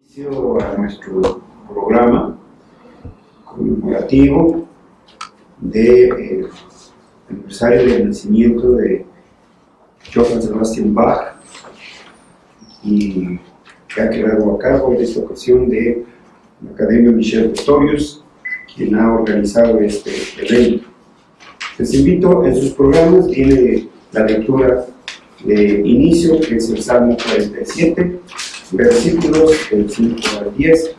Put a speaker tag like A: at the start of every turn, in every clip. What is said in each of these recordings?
A: A nuestro programa conmemorativo de aniversario del nacimiento de Johann Sebastian Bach, y que ha quedado a cargo en esta ocasión de la Academia Michel Pistorius, quien ha organizado este evento. Les invito, en sus programas viene la lectura de inicio, que es el Salmo 47, versículos del 5 al 10.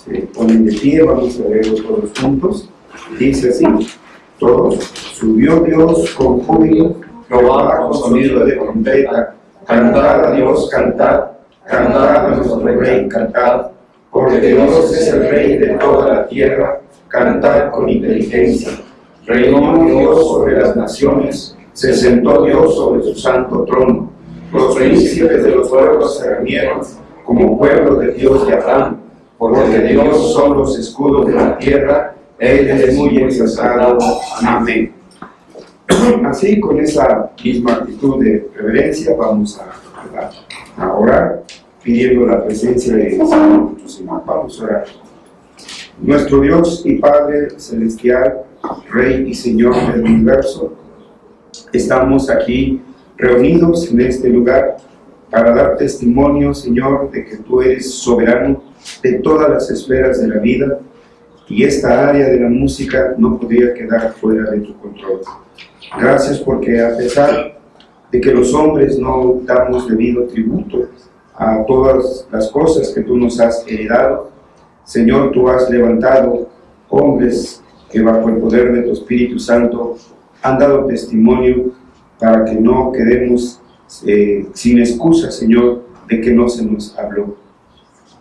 A: Se ponen de pie, vamos a leerlos todos juntos. Dice así: todos: subió Dios con júbilo, Jehová con sonido de trompeta, cantad a Dios, cantad, cantad a nuestro Rey, cantad, porque Dios es el Rey de toda la tierra, cantad con inteligencia. Reinó Dios sobre las naciones, se sentó Dios sobre su santo trono. Los príncipes de los pueblos se reunieron como pueblo de Dios de Abraham, porque Dios son los escudos de la tierra, Él es muy exaltado. Amén. Así, con esa misma actitud de reverencia, vamos a orar, pidiendo la presencia de nuestro Señor. Vamos a orar. Nuestro Dios y Padre celestial, Rey y Señor del universo, estamos aquí reunidos en este lugar para dar testimonio, Señor, de que tú eres soberano de todas las esferas de la vida, y esta área de la música no podría quedar fuera de tu control. Gracias porque, a pesar de que los hombres no damos debido tributo a todas las cosas que tú nos has heredado, Señor, tú has levantado hombres que bajo el poder de tu Espíritu Santo han dado testimonio para que no quedemos sin excusa, Señor, de que no se nos habló.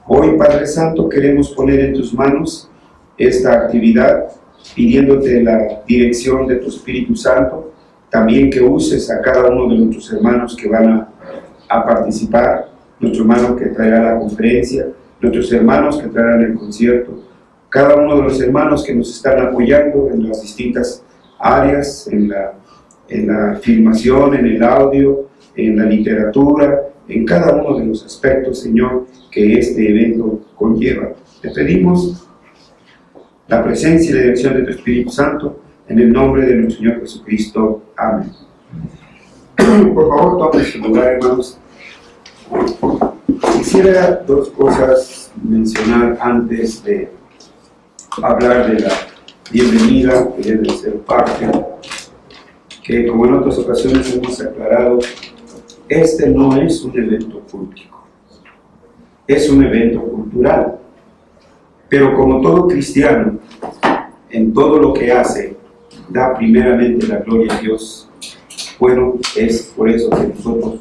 A: Hoy, Padre Santo, queremos poner en tus manos esta actividad, pidiéndote la dirección de tu Espíritu Santo, también que uses a cada uno de nuestros hermanos que van a participar, nuestro hermano que traerá la conferencia, nuestros hermanos que traerán el concierto, cada uno de los hermanos que nos están apoyando en las distintas áreas, en la filmación, en el audio, en la literatura, en cada uno de los aspectos, Señor, que este evento conlleva. Te pedimos la presencia y la dirección de tu Espíritu Santo, en el nombre de nuestro Señor Jesucristo. Amén. Por favor, tomen su lugar, hermanos. Quisiera dos cosas mencionar antes de hablar de la bienvenida, que debe ser parte, que como en otras ocasiones hemos aclarado, este no es un evento público, es un evento cultural. Pero como todo cristiano, en todo lo que hace, da primeramente la gloria a Dios. Bueno, es por eso que nosotros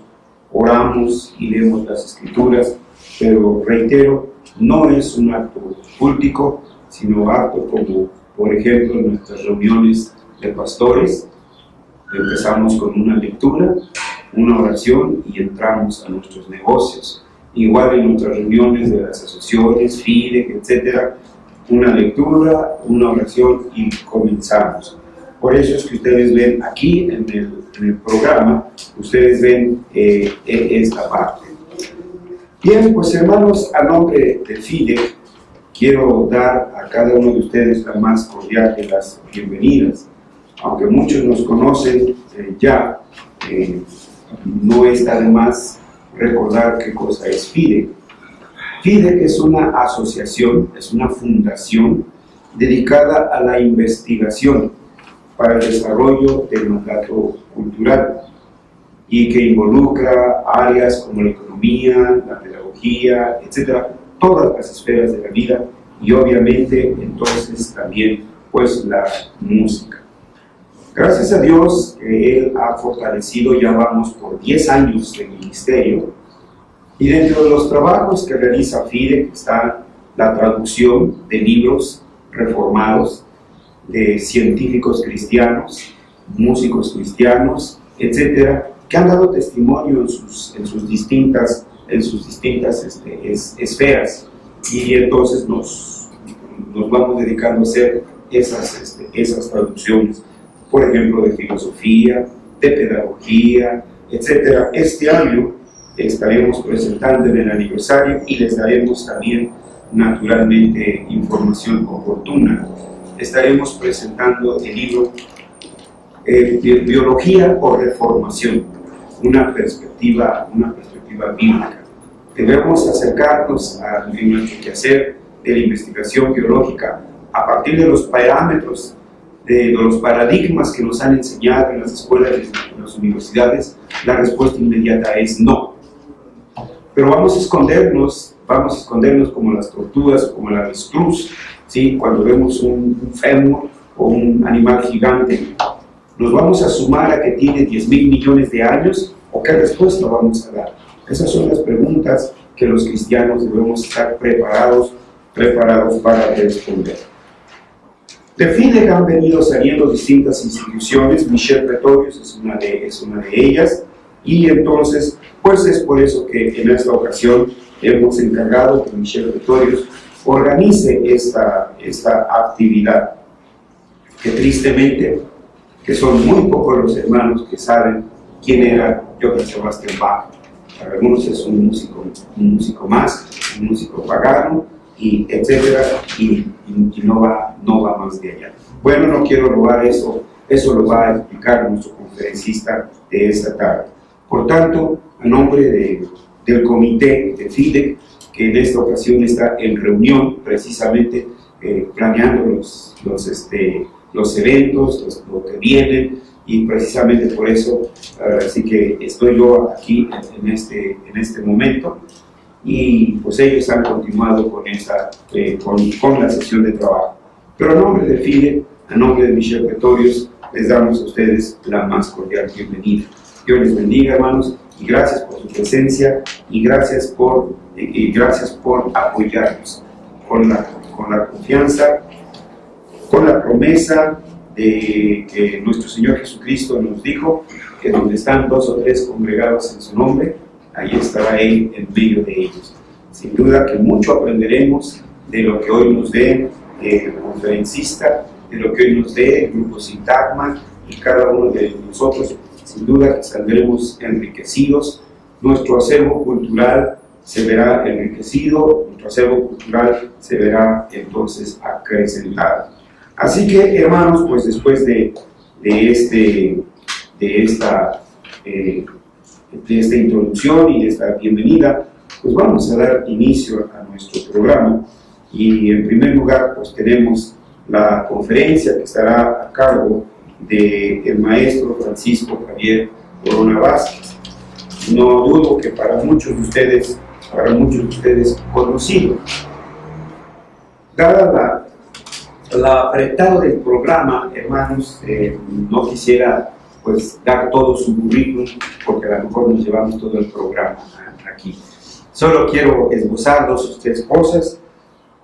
A: oramos y leemos las Escrituras, pero reitero, no es un acto público, sino acto como, por ejemplo, en nuestras reuniones de pastores. Empezamos con una lectura, una oración y entramos a nuestros negocios. Igual en nuestras reuniones de las asociaciones, FIDE, etc., una lectura, una oración y comenzamos. Por eso es que ustedes ven aquí en el programa, ustedes ven esta parte. Bien, pues hermanos, a nombre del FIDE, quiero dar a cada uno de ustedes la más cordial de las bienvenidas. Aunque muchos nos conocen ya, no está de más recordar qué cosa es FIDE. FIDE es una asociación, es una fundación dedicada a la investigación para el desarrollo del mandato cultural, y que involucra áreas como la economía, la pedagogía, etcétera, todas las esferas de la vida, y obviamente entonces también pues la música. Gracias a Dios, Él ha fortalecido, ya vamos por 10 años de ministerio, y dentro de los trabajos que realiza FIDE está la traducción de libros reformados, de científicos cristianos, músicos cristianos, etcétera, que han dado testimonio en sus distintas esferas, y entonces nos vamos dedicando a hacer esas traducciones, por ejemplo, de filosofía, de pedagogía, etcétera. Este año estaremos presentando en el aniversario y les daremos también naturalmente información oportuna. Estaremos presentando el libro Biología o Reformación, una perspectiva bíblica. Debemos acercarnos en nuestro quehacer de la investigación biológica a partir de los parámetros, de los paradigmas que nos han enseñado en las escuelas y en las universidades. La respuesta inmediata es no. Pero vamos a escondernos como las tortugas o como la avestruz, ¿sí? Cuando vemos un fémur o un animal gigante. ¿Nos vamos a sumar a que tiene 10.000 millones de años o qué respuesta vamos a dar? Esas son las preguntas que los cristianos debemos estar preparados para responder. De FIDEC han venido saliendo distintas instituciones. Michel Pretorius es una de ellas, y entonces pues es por eso que en esta ocasión hemos encargado que Michel Pretorius organice esta actividad, que tristemente que son muy pocos los hermanos que saben quién era Johann Sebastian Bach. Para algunos es un músico más, un músico pagano, y etcétera, y no va más de allá. Bueno, no quiero robar eso lo va a explicar nuestro conferencista de esta tarde. Por tanto, a nombre del comité de FIDEC, que en esta ocasión está en reunión, precisamente planeando los eventos, lo que vienen, y precisamente por eso, así que estoy yo aquí en este momento, y pues ellos han continuado con la sesión de trabajo. Pero a nombre de FIDEC, a nombre de Michel Pretorius, les damos a ustedes la más cordial bienvenida. Dios les bendiga, hermanos, y gracias por su presencia, y gracias por apoyarnos con la confianza, con la promesa de que nuestro Señor Jesucristo nos dijo que donde están 2 o 3 congregados en su nombre, ahí estará Él en medio de ellos. Sin duda que mucho aprenderemos de lo que hoy nos dé el conferencista, de lo que hoy nos dé el grupo Sintagma y cada uno de nosotros. Sin duda que saldremos enriquecidos, nuestro acervo cultural se verá enriquecido, nuestro acervo cultural se verá entonces acrecentado. Así que, hermanos, pues después de esta introducción y de esta bienvenida, pues vamos a dar inicio a nuestro programa. Y en primer lugar, pues tenemos la conferencia que estará a cargo del maestro Francisco Javier Corona Vázquez. No dudo que para muchos de ustedes conocido. Dada la apretado del programa, hermanos, no quisiera pues dar todo su currículum, porque a lo mejor nos llevamos todo el programa aquí. Solo quiero esbozar 2 o 3 cosas,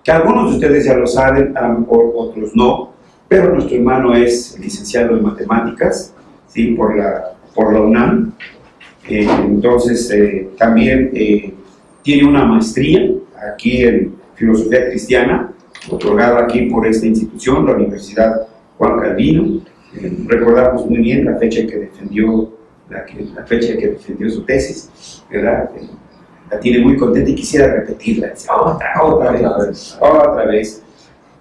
A: que algunos de ustedes ya lo saben, a lo mejor otros no, pero nuestro hermano es licenciado en matemáticas, ¿sí? por la UNAM. Entonces también tiene una maestría aquí en filosofía cristiana, otorgada aquí por esta institución, la Universidad Juan Calvino. Recordamos muy bien la fecha en que defendió su tesis, ¿verdad? La tiene muy contenta y quisiera repetirla. Otra vez.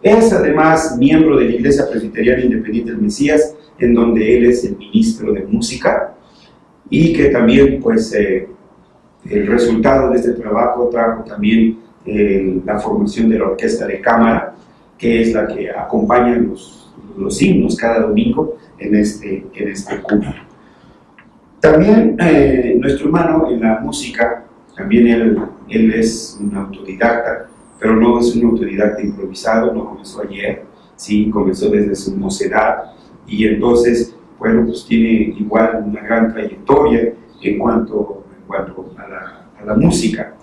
A: Es además miembro de la Iglesia Presbiteriana Independiente del Mesías, en donde él es el ministro de música, y que también pues el resultado de este trabajo trajo también la formación de la orquesta de cámara, que es la que acompaña los himnos cada domingo en este culto. También nuestro hermano en la música, también él es un autodidacta, pero no es un autodidacta improvisado, no comenzó ayer, sí, comenzó desde su mocedad, y entonces, bueno, pues tiene igual una gran trayectoria en cuanto a la música.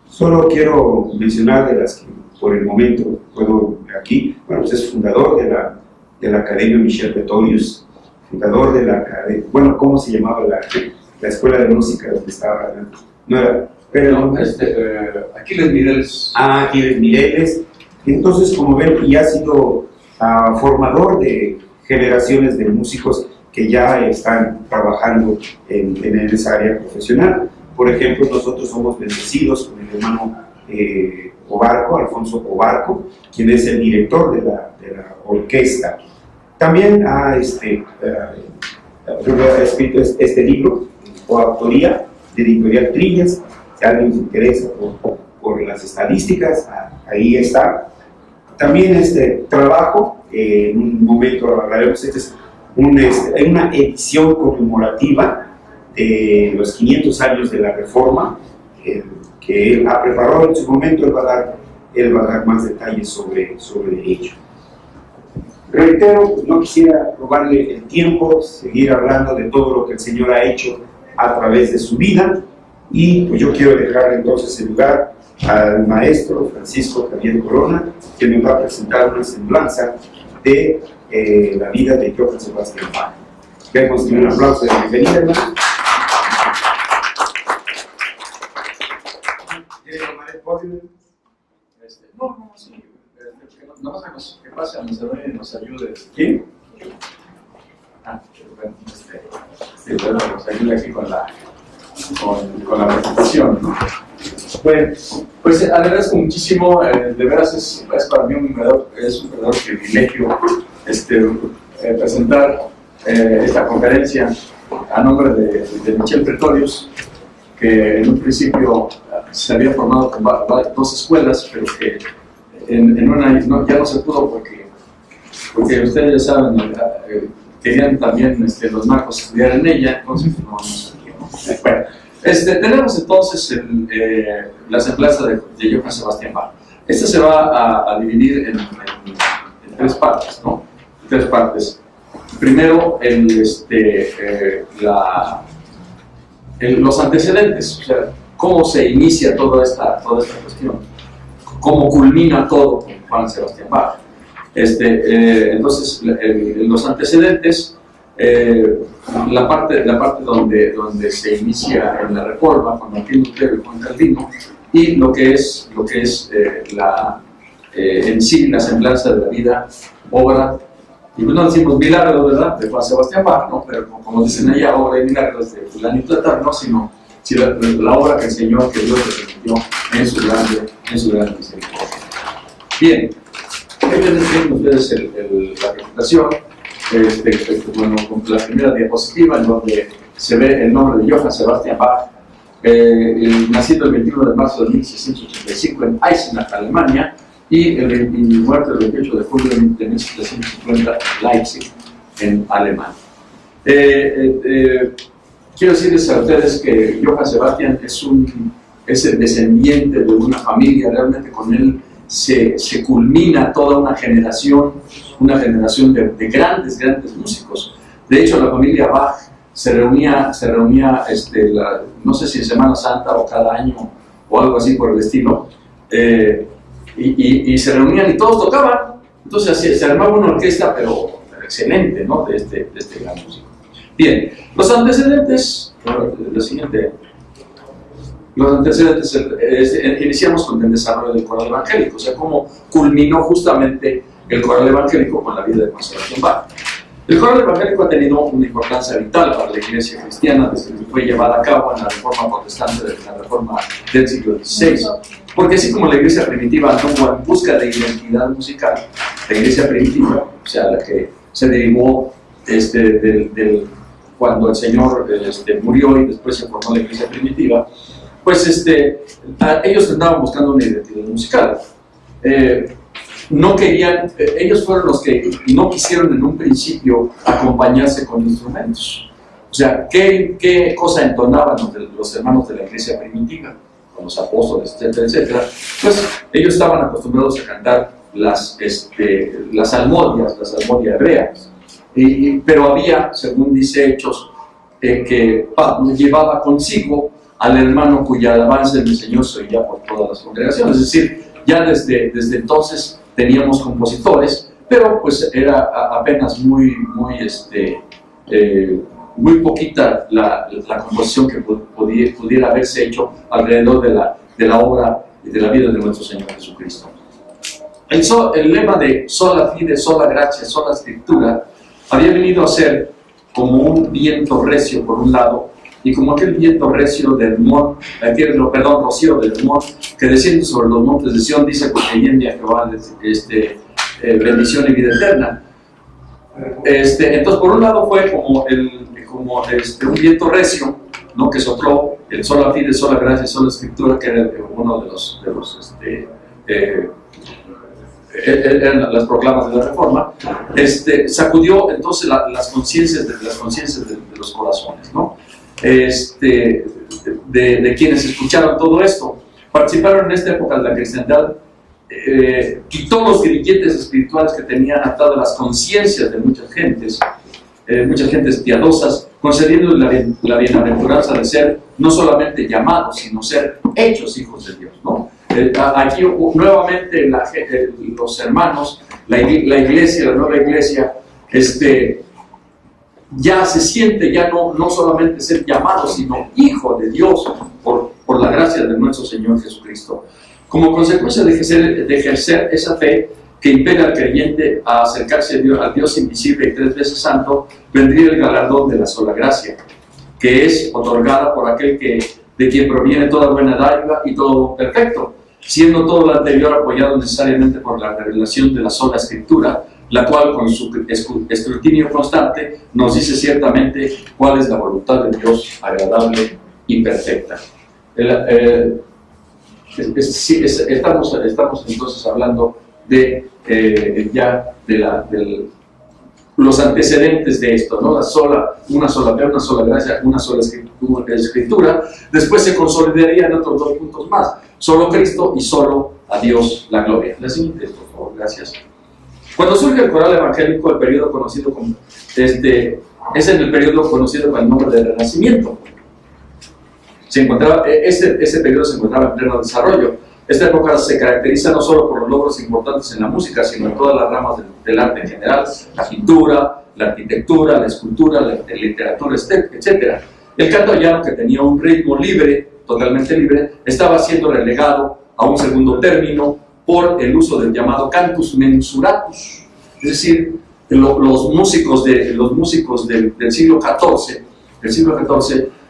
A: Solo quiero mencionar de las que por el momento puedo ver aquí. Bueno, pues es fundador de la Academia Michel Pretorius, fundador de la Academia, bueno, ¿cómo se llamaba la escuela de música donde estaba? No era, pero
B: Aquiles Mireles.
A: Aquiles Mireles. Entonces, como ven, y ha sido formador de generaciones de músicos que ya están trabajando en esa área profesional. Por ejemplo, nosotros somos bendecidos con el hermano Obarco, Alfonso Obarco, quien es el director de la orquesta. También ha escrito este libro, coautoría de Editorial Trillas. Si alguien se interesa por las estadísticas, ahí está. También trabajo, en un momento hablaremos, es una edición conmemorativa de los 500 años de la Reforma, que él ha preparado en su momento. Él va a dar más detalles sobre ello. Reitero, pues no quisiera robarle el tiempo, seguir hablando de todo lo que el Señor ha hecho a través de su vida, y pues yo quiero dejarle entonces el lugar al maestro Francisco Javier Corona, que me va a presentar una semblanza de la vida de Johann Sebastian Bach. Queremos un aplauso de bienvenida, hermano. ¿Quiere tomar el podio?
B: No, sí. Nomás que pase a Macedonio y nos ayude.
A: ¿Quién?
B: Bueno, sí, bueno, nos ayude aquí con la presentación, ¿no? Bueno, pues agradezco muchísimo, de veras es para mí un verdadero privilegio presentar esta conferencia a nombre de Michel Pretorius, que en un principio se había formado con dos escuelas, pero que en una ya no se pudo porque ustedes ya saben, querían también los marcos estudiar en ella, entonces no se dio, ¿no? Bueno, tenemos entonces la semblanza de Johann Sebastian Bach. Esta se va a dividir en tres partes, ¿no? Tres partes. Primero, los antecedentes, o sea, cómo se inicia toda esta cuestión, cómo culmina todo con Johann Sebastian Bach. Entonces, los antecedentes, la parte donde se inicia en la Reforma con Martín Lutero y Juan Calvino, y lo que es en sí la semblanza de la vida, obra, y no decimos milagros, ¿verdad?, de Juan Sebastian Bach, ¿no? Pero como dicen allá, obra y milagros de fulanito de tal, no, sino la obra que el Señor, que Dios le permitió en su grande misericordia. Bien, ahí tienen ustedes la presentación, bueno, con la primera diapositiva en donde se ve el nombre de Johann Sebastian Bach, nacido el 21 de marzo de 1685 en Eisenach, Alemania, y muerto el 28 de julio de 1750 en Leipzig, en Alemania. Quiero decirles a ustedes que Johann Sebastian es el descendiente de una familia. Realmente con él se culmina toda una generación de grandes músicos. De hecho, la familia Bach se reunía no sé si en Semana Santa o cada año o algo así por el estilo, y se reunían y todos tocaban. Entonces así, se armaba una orquesta, pero excelente, ¿no?, de este gran músico. Bien, los antecedentes, iniciamos con el desarrollo del coral evangélico, o sea, cómo culminó justamente el coral evangélico con la vida de Johann Sebastian Bach. El coral evangélico ha tenido una importancia vital para la iglesia cristiana desde que fue llevada a cabo en la reforma protestante de la reforma del siglo XVI, porque así como la iglesia primitiva anduvo en busca de identidad musical, la iglesia primitiva, o sea, la que se derivó cuando el Señor murió y después se formó la iglesia primitiva, pues ellos andaban buscando una identidad musical. No querían, ellos fueron los que no quisieron en un principio acompañarse con instrumentos. O sea, ¿qué cosa entonaban los hermanos de la iglesia primitiva, con los apóstoles, etcétera, etcétera? Pues ellos estaban acostumbrados a cantar las salmodias hebreas. Pero había, según dice Hechos, que Pablo llevaba consigo al hermano cuya alabanza el Señor se oía por todas las congregaciones. Es decir, ya desde entonces teníamos compositores, pero pues era apenas muy poquita la composición que pudiera haberse hecho alrededor de la obra y de la vida de nuestro Señor Jesucristo. El lema de sola fide, sola gracia, sola escritura había venido a ser como un viento recio por un lado y como aquel viento recio del rocío del Hermón, que desciende sobre los montes de Sión, dice, porque allende a Jehová bendición y vida eterna. Entonces, por un lado fue como un viento recio, ¿no?, que sopló el sola fide, sola gracia, sola escritura, que era uno de los eran las proclamas de la Reforma. Sacudió entonces las conciencias de los corazones, ¿no? De quienes escucharon todo esto. Participaron en esta época de la cristiandad, quitó los grilletes espirituales que tenían atadas las conciencias de muchas gentes piadosas, concediéndoles la bienaventuranza de ser no solamente llamados, sino ser hechos hijos de Dios, ¿no? Aquí nuevamente los hermanos, la iglesia, la nueva iglesia, ya se siente ya no solamente ser llamado, sino hijo de Dios por la gracia de nuestro Señor Jesucristo. Como consecuencia de ejercer esa fe que impele al creyente a acercarse a Dios invisible y 3 veces santo, vendría el galardón de la sola gracia, que es otorgada por aquel de quien proviene toda buena dádiva y todo perfecto, siendo todo lo anterior apoyado necesariamente por la revelación de la sola Escritura, la cual con su escrutinio constante nos dice ciertamente cuál es la voluntad de Dios agradable y perfecta. Estamos entonces hablando de los antecedentes de esto, ¿no? Una sola fe, una sola gracia, una sola escritura. Después se consolidaría en otros 2 puntos más: solo Cristo y solo a Dios la gloria. La siguiente, por favor, gracias. Cuando surge el coral evangélico, el periodo conocido como es en el periodo conocido con el nombre del Renacimiento. Ese periodo se encontraba en pleno desarrollo. Esta época se caracteriza no solo por los logros importantes en la música, sino en todas las ramas del arte en general: la pintura, la arquitectura, la escultura, la literatura, etc. El canto llano, que tenía un ritmo libre, totalmente libre, estaba siendo relegado a un segundo término por el uso del llamado cantus mensuratus, es decir, los músicos del siglo XIV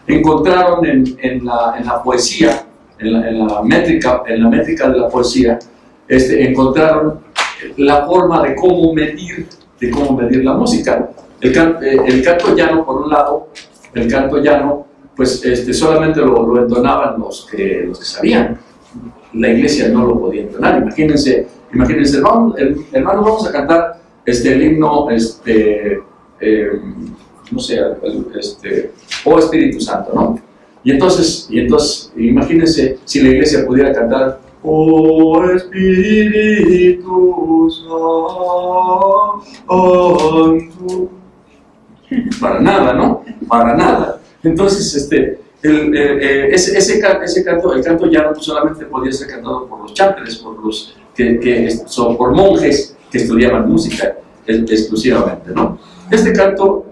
B: encontraron en la poesía, en la métrica de la poesía, encontraron la forma de cómo medir la música. El canto llano, por un lado, pues solamente lo entonaban los que sabían. La iglesia no lo podía entonar. Imagínense, hermano, vamos a cantar el himno, no sé, oh Espíritu Santo, ¿no? Y entonces, imagínense si la iglesia pudiera cantar, oh Espíritu Santo. Para nada, ¿no? Para nada. Entonces, ese canto, el canto llano, pues solamente podía ser cantado por los chantres, por monjes que estudiaban música exclusivamente, ¿no? Este canto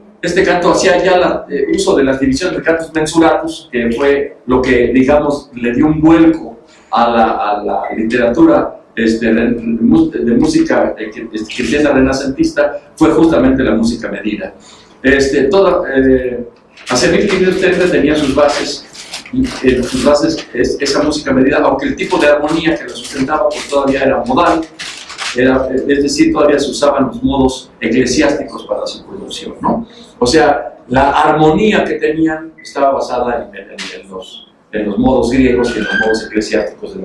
B: hacía ya uso de las divisiones de cantus mensuratus, que fue lo que, digamos, le dio un vuelco a la literatura de música cristiana renacentista, fue justamente la música medida. Hacia 1530 tenía sus bases esa música medida, aunque el tipo de armonía que la sustentaba pues todavía era modal, es decir, todavía se usaban los modos eclesiásticos para su producción, ¿no? O sea, la armonía que tenían estaba basada en los modos griegos y en los modos eclesiásticos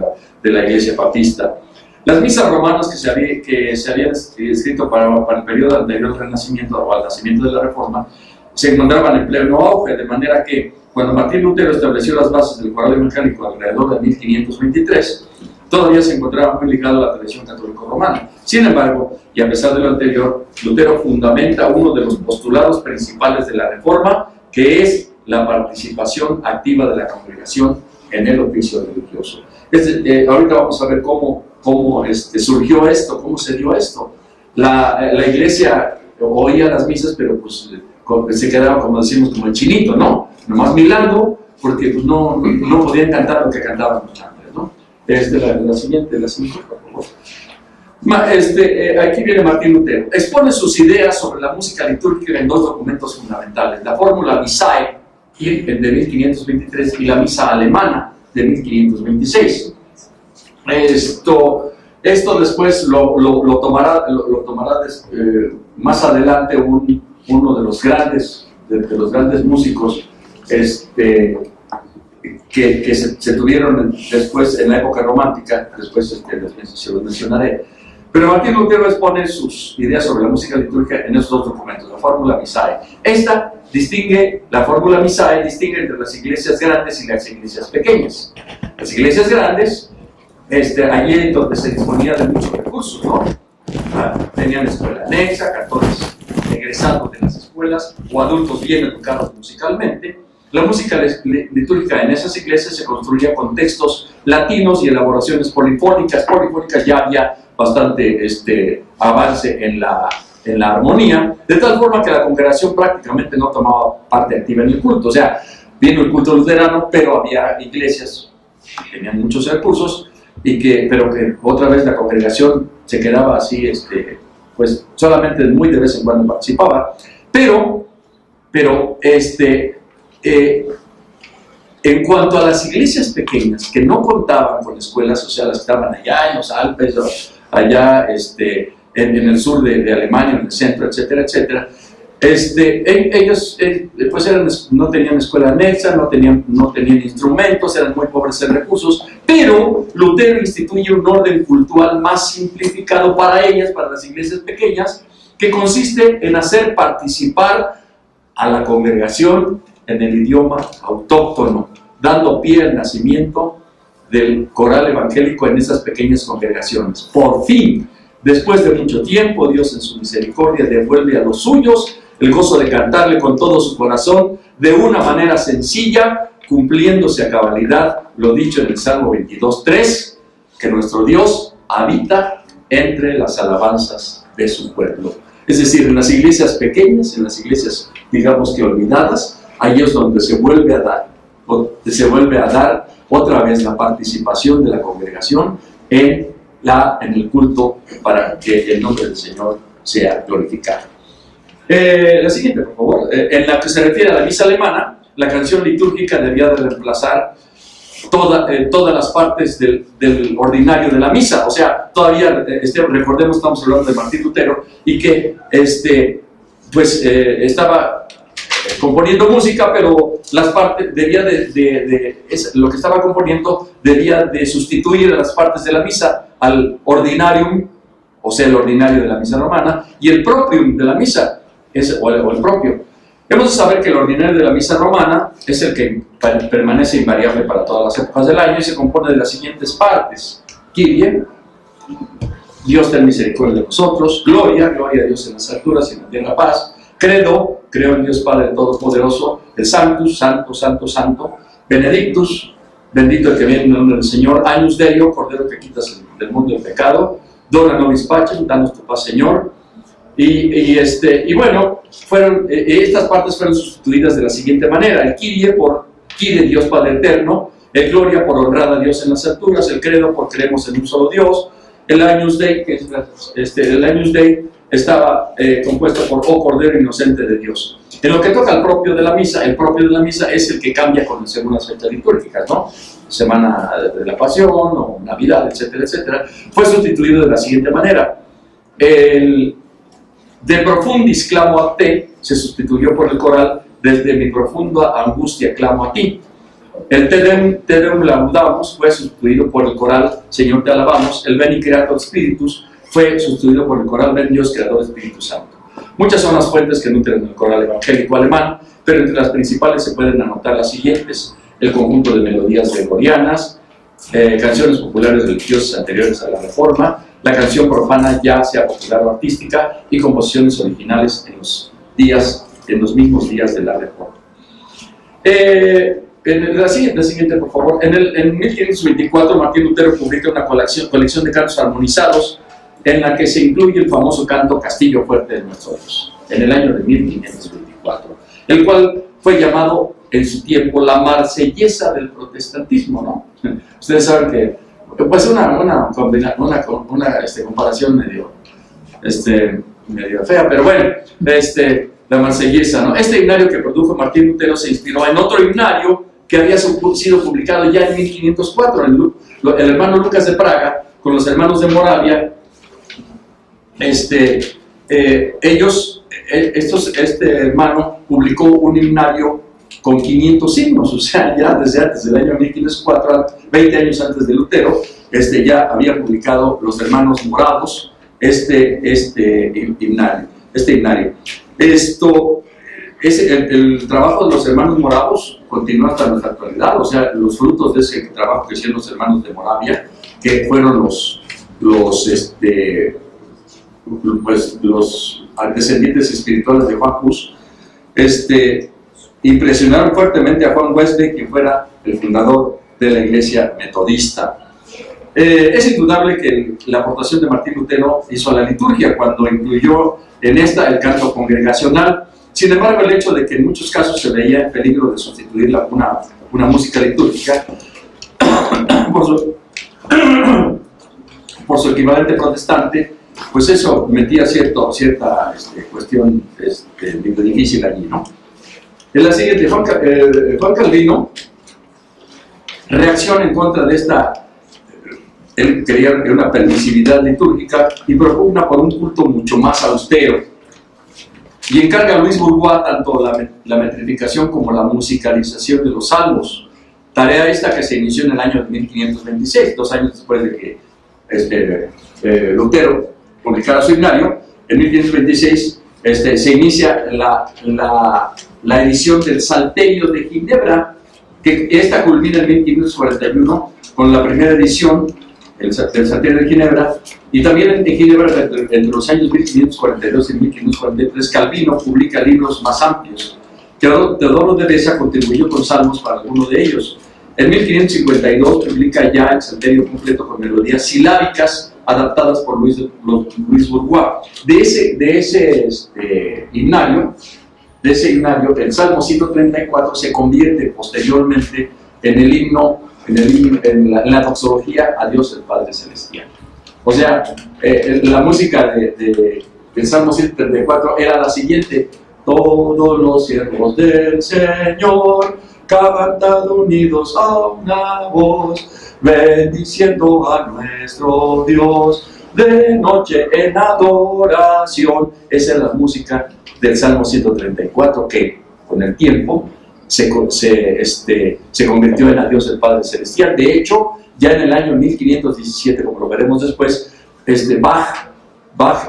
B: de la iglesia papista. Las misas romanas que se habían escrito para el periodo anterior al Renacimiento o al nacimiento de la Reforma se encontraban en pleno auge, de manera que cuando Martín Lutero estableció las bases del coral evangélico alrededor de 1523, todavía se encontraba muy ligado a la tradición católico-romana. Sin embargo, y a pesar de lo anterior, Lutero fundamenta uno de los postulados principales de la Reforma, que es la participación activa de la congregación en el oficio religioso. Ahorita vamos a ver cómo surgió esto, cómo se dio esto. La iglesia oía las misas, pero pues se quedaba, como decimos, como el chinito, ¿no? Nomás milando, porque pues, no podían cantar lo que cantaban los chantres, ¿no? La siguiente, por favor. Aquí viene Martín Lutero. Expone sus ideas sobre la música litúrgica en 2 documentos fundamentales: la fórmula Missae, de 1523 y la misa alemana de 1526. Esto después lo tomará más adelante uno de los grandes músicos que se tuvieron después en la época romántica, después se los mencionaré. Pero Martín Lutero expone sus ideas sobre la música litúrgica en esos dos documentos, la Fórmula Missae. La Fórmula Missae distingue entre las iglesias grandes y las iglesias pequeñas. Las iglesias grandes, allí donde se disponía de muchos recursos, ¿no? Tenían escuela anexa, cantores egresados de las escuelas o adultos bien educados musicalmente. La música litúrgica en esas iglesias se construía con textos latinos y elaboraciones polifónicas. Ya había bastante avance en la armonía, de tal forma que la congregación prácticamente no tomaba parte activa en el culto. O sea, vino el culto luterano, pero había iglesias que tenían muchos recursos, pero que otra vez la congregación se quedaba así, pues solamente muy de vez en cuando participaba. Pero en cuanto a las iglesias pequeñas que no contaban con escuelas, o sea, las que estaban allá en los Alpes, o allá en el sur de Alemania, en el centro, etcétera, etcétera, ellos pues no tenían escuela anexa, no tenían instrumentos, eran muy pobres en recursos, pero Lutero instituye un orden cultural más simplificado para ellas, para las iglesias pequeñas, que consiste en hacer participar a la congregación en el idioma autóctono, dando pie al nacimiento del coral evangélico en esas pequeñas congregaciones. Por fin, después de mucho tiempo, Dios en su misericordia devuelve a los suyos el gozo de cantarle con todo su corazón, de una manera sencilla, cumpliéndose a cabalidad lo dicho en el Salmo 22:3, que nuestro Dios habita entre las alabanzas de su pueblo. Es decir, en las iglesias pequeñas, en las iglesias, digamos que olvidadas, ahí es donde se vuelve a dar otra vez la participación de la congregación en el culto para que el nombre del Señor sea glorificado. La siguiente, por favor. En la que se refiere a la misa alemana, la canción litúrgica debía de reemplazar todas las partes del ordinario de la misa. O sea, todavía, recordemos, estamos hablando de Martín Lutero, y que estaba componiendo música, pero las partes lo que estaba componiendo debía de sustituir a las partes de la misa al ordinarium, o sea, el ordinario de la misa romana, y el proprium de la misa, o el propio. Hemos de saber que el ordinario de la misa romana es el que permanece invariable para todas las épocas del año y se compone de las siguientes partes: Kyrie, Dios ten misericordia de nosotros; gloria a Dios en las alturas y en la tierra paz; credo, creo en Dios Padre Todopoderoso; el Sanctus, santo, santo, santo; Benedictus, bendito el que viene en el nombre del Señor; Agnus Dei, Cordero que quitas del mundo el pecado; Dona nobis pacem, danos tu paz, Señor. Y bueno, estas partes fueron sustituidas de la siguiente manera: el Kyrie por Kyrie, Dios Padre Eterno; el Gloria por honrada a Dios en las alturas; el Credo por creemos en un solo Dios; el Agnus Dei, el Agnus Dei estaba compuesto por O Cordero Inocente de Dios. En lo que toca al propio de la misa, el propio de la misa es el que cambia según las fechas litúrgicas, ¿no? Semana de la Pasión o Navidad, etcétera, etcétera. Fue sustituido de la siguiente manera: el De profundis clamo a te se sustituyó por el coral desde mi profunda angustia clamo a ti. El Te Deum laudamos fue sustituido por el coral Señor te alabamos. El Veni Creator Spiritus fue sustituido por el coral Ven Dios Creador Espíritu Santo. Muchas son las fuentes que nutren el coral evangélico alemán, pero entre las principales se pueden anotar las siguientes: el conjunto de melodías gregorianas, canciones populares religiosas anteriores a la Reforma, la canción profana, ya sea popular o artística, y composiciones originales en los mismos días de la Reforma. La siguiente, por favor. En 1524 Martín Lutero publica una colección de cantos armonizados en la que se incluye el famoso canto Castillo Fuerte de nuestro Dios, en el año de 1524, el cual fue llamado en su tiempo la Marsellesa del protestantismo, ¿no? Ustedes saben que, pues, una comparación medio fea, pero bueno, la Marsellesa, ¿no? Este himnario que produjo Martín Lutero se inspiró en otro himnario que había sido publicado ya en 1504. El hermano Lucas de Praga, con los hermanos de Moravia, este hermano publicó un himnario con 500 himnos, o sea, ya desde antes del año 1504, 20 años antes de Lutero, ya había publicado los hermanos morados este himnario. El trabajo de los hermanos moravos continúa hasta nuestra actualidad, o sea, los frutos de ese trabajo que hicieron los hermanos de Moravia, que fueron los descendientes espirituales de Juan Hus, impresionaron fuertemente a Juan Wesley, quien fuera el fundador de la Iglesia Metodista. Es indudable que la aportación de Martín Lutero hizo a la liturgia cuando incluyó en esta el canto congregacional. Sin embargo, el hecho de que en muchos casos se veía en peligro de sustituir una música litúrgica por su equivalente protestante, pues eso metía cierta cuestión difícil allí, ¿no? En la siguiente, Juan Calvino reacciona en contra de esta. Él quería una permisividad litúrgica y propugna por un culto mucho más austero. Y encarga a Luis Bourgeois tanto la metrificación como la musicalización de los salmos. Tarea esta que se inició en el año 1526, 2 años después de que Lutero publicara su himnario. En 1526 se inicia la edición del Salterio de Ginebra, que esta culmina en 1541 con la primera edición del Salterio de Ginebra. Y también en Ginebra, entre los años 1542 y 1543, Calvino publica libros más amplios. Teodoro de Beza contribuyó con salmos para algunos de ellos. En 1552 publica ya el Salterio completo con melodías silábicas adaptadas por Luis Bourgeois. De ese himnario, el Salmo 134 se convierte posteriormente en la doxología a Dios el Padre Celestial. O sea, la música del Salmo 134 era la siguiente: todos los siervos del Señor cantan unidos a una voz, bendiciendo a nuestro Dios de noche en adoración. Esa es la música del Salmo 134, que con el tiempo se convirtió en a Dios el Padre Celestial. De hecho, ya en el año 1517, como lo veremos después, Bach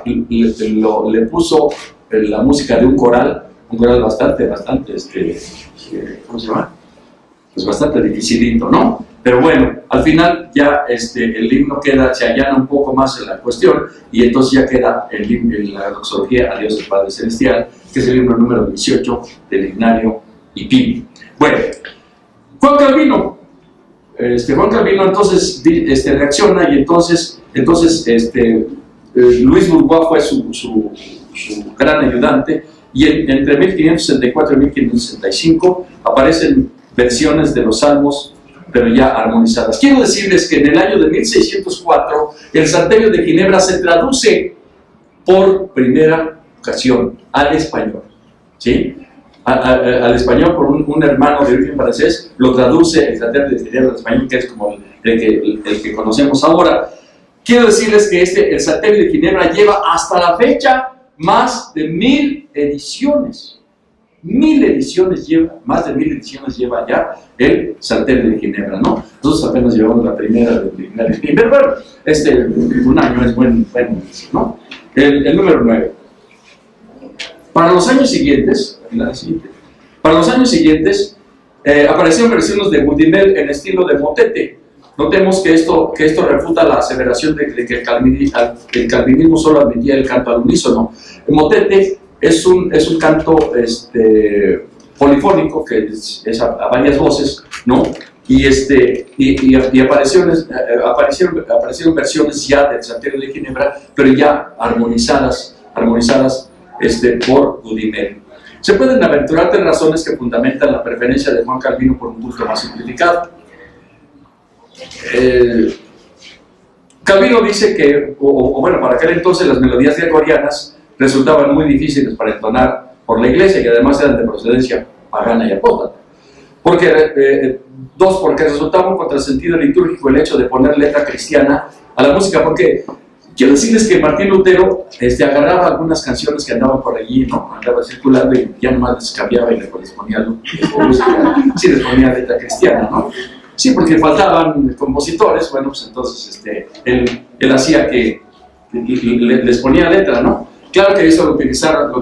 B: le puso la música de un coral bastante, ¿cómo se llama? Pues bastante dificilito, ¿no? Pero bueno, al final ya el himno se allana un poco más en la cuestión, y entonces ya queda la doxología a Dios el Padre Celestial, que es el himno número 18 del himnario Ipim. Bueno, Juan Calvino entonces reacciona, y entonces Luis Bourgeois fue su gran ayudante, y entre 1564 y 1565 aparecen versiones de los salmos, pero ya armonizadas. Quiero decirles que en el año de 1604 el Salterio de Ginebra se traduce por primera ocasión al español, ¿sí? Al español por un hermano de origen francés. Lo traduce el Salterio de Ginebra al español, que es como el que conocemos ahora. Quiero decirles que el Salterio de Ginebra lleva hasta la fecha más de 1000 ediciones. 1000 ediciones lleva, más de 1000 ediciones lleva ya el Salterio de Ginebra, ¿no? Nosotros apenas llevamos la primera del himnario. Pero bueno, un año es buen inicio, ¿no? El número 9. Para los años siguientes, aparecieron versiones de Boudimel en estilo de motete. Notemos que esto refuta la aseveración de que el calvinismo solo admitía el canto al unísono. El motete es un canto polifónico, que es a varias voces, ¿no? Y aparecieron versiones ya del Salterio de Ginebra, pero ya armonizadas por Boudimel. Se pueden aventurar 3 razones que fundamentan la preferencia de Juan Calvino por un culto más simplificado. Calvino dice que, bueno, para aquel entonces las melodías gregorianas resultaban muy difíciles para entonar por la iglesia y además eran de procedencia pagana y apóstata. Porque, porque resultaba un contrasentido litúrgico el hecho de poner letra cristiana a la música, porque quiero decirles que Martín Lutero agarraba algunas canciones que andaban por allí, ¿no? Andaba circulando y ya nomás les cambiaba y les ponía música, sí, les ponía letra cristiana, ¿no? Sí, porque faltaban compositores, bueno, pues entonces él hacía que les ponía letra, ¿no? Claro que eso lo utilizaron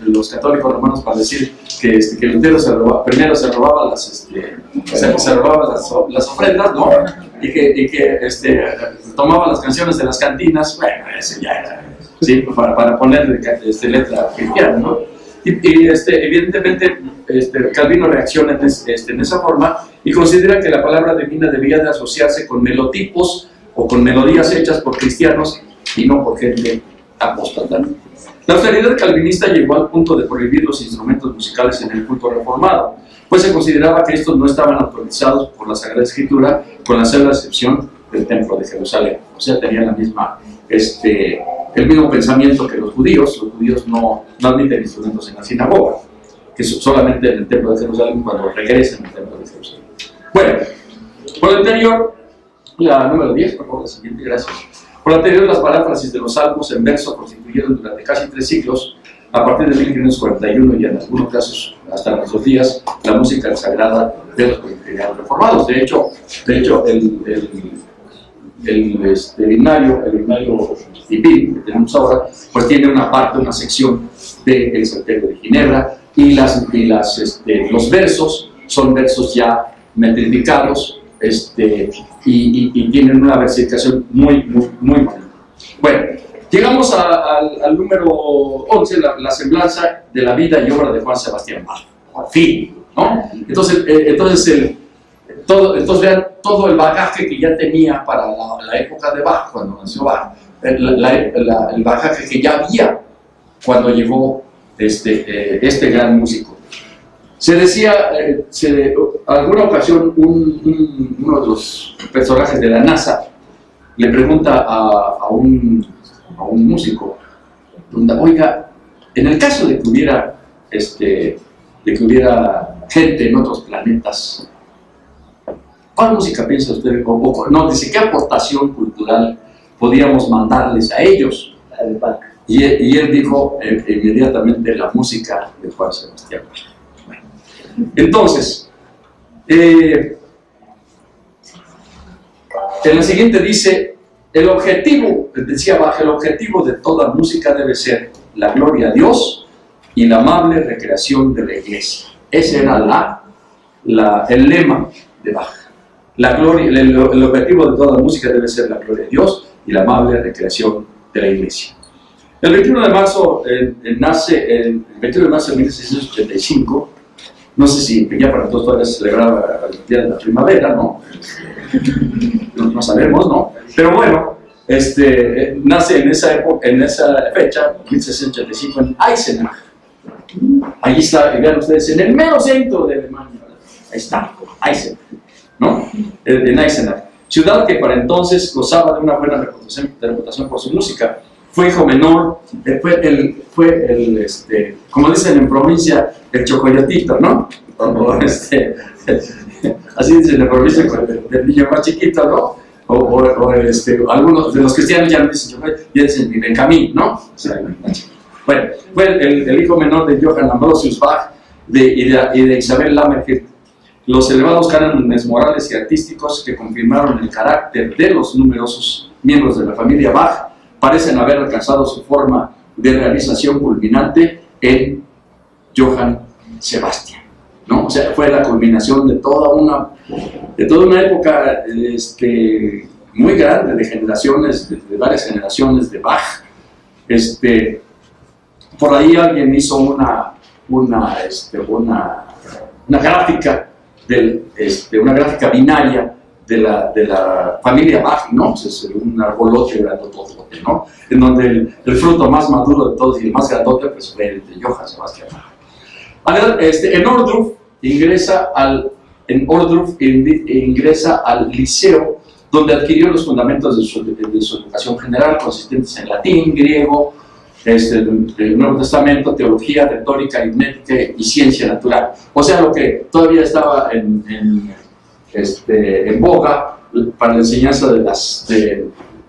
B: los católicos romanos para decir que Lutero primero se robaba las ofrendas, ¿no? Y que tomaba las canciones de las cantinas, bueno, eso ya era, ¿sí? Para poner letra cristiana, ¿no? Y evidentemente Calvino reacciona en esa forma y considera que la palabra divina debía de asociarse con melotipos o con melodías hechas por cristianos y no por gente apóstata. La austeridad calvinista llegó al punto de prohibir los instrumentos musicales en el culto reformado, pues se consideraba que estos no estaban autorizados por la Sagrada Escritura, con la sola excepción del Templo de Jerusalén. O sea, tenían el mismo pensamiento que los judíos. Los judíos no admiten instrumentos en la sinagoga, que solamente en el Templo de Jerusalén cuando regresan al Templo de Jerusalén. Bueno, por lo anterior, la número 10, por favor, la siguiente, gracias. Por lo anterior, las paráfrasis de los salmos en verso constituyeron durante casi 3 siglos, a partir de 1541 y en algunos casos hasta nuestros días, la música sagrada de los cristianos reformados. De hecho el himnario Tipín que tenemos ahora, pues tiene una sección del Salterio de Ginebra y los versos son versos ya metrificados y tienen una versificación muy bonita. Bueno, llegamos al número 11, la semblanza de la vida y obra de Juan Sebastián Bach. Por fin, ¿no? Entonces vean todo el bagaje que ya tenía para la época de Bach, cuando nació Bach, el bagaje que ya había cuando llegó este gran músico. Se decía, alguna ocasión uno de los personajes de la NASA le pregunta a un músico, oiga, en el caso de que hubiera gente en otros planetas, ¿cuál música piensa usted? No, dice, ¿qué aportación cultural podríamos mandarles a ellos? Y él dijo inmediatamente la música de Juan Sebastián. Entonces, en la siguiente dice, el objetivo de toda música debe ser la gloria a Dios y la amable recreación de la iglesia. Ese era el lema de Bach. El objetivo de toda música debe ser la gloria a Dios y la amable recreación de la iglesia. El 21 de marzo nace, 21 de marzo de 1685, no sé si ya para todos todavía se celebraba el día de la primavera, ¿no? No sabemos, ¿no? Pero bueno, nace en esa fecha, 1685, en Eisenach. Ahí está, vean ustedes, en el mero centro de Alemania. Ahí está, Eisenach, ¿no? En Eisenach. Ciudad que para entonces gozaba de una buena reputación por su música. Fue hijo menor, como dicen en provincia, el chocoyotito, ¿no? Así dicen en provincia del niño más chiquito, ¿no? Algunos de los cristianos ya no dicen chocoyotito, ya dicen Benjamín, ¿no? Bueno, fue el hijo menor de Johann Ambrosius Bach y de Isabel Lammerhirt. Los elevados cánones morales y artísticos que confirmaron el carácter de los numerosos miembros de la familia Bach parecen haber alcanzado su forma de realización culminante en Johann Sebastian, ¿no? O sea, fue la culminación de toda una época muy grande de generaciones, de varias generaciones de Bach. Por ahí alguien hizo una gráfica una gráfica binaria de la familia Bach, ¿no? Es un arbolote grandotote, ¿no? En donde el fruto más maduro de todos y el más grandote pues fue el de Johann Sebastian Bach. En Ohrdruf ingresa al liceo, donde adquirió los fundamentos de su educación general, consistentes en latín, griego, del Nuevo Testamento, teología, retórica, aritmética y ciencia natural. O sea, lo que todavía estaba en boga para la enseñanza de las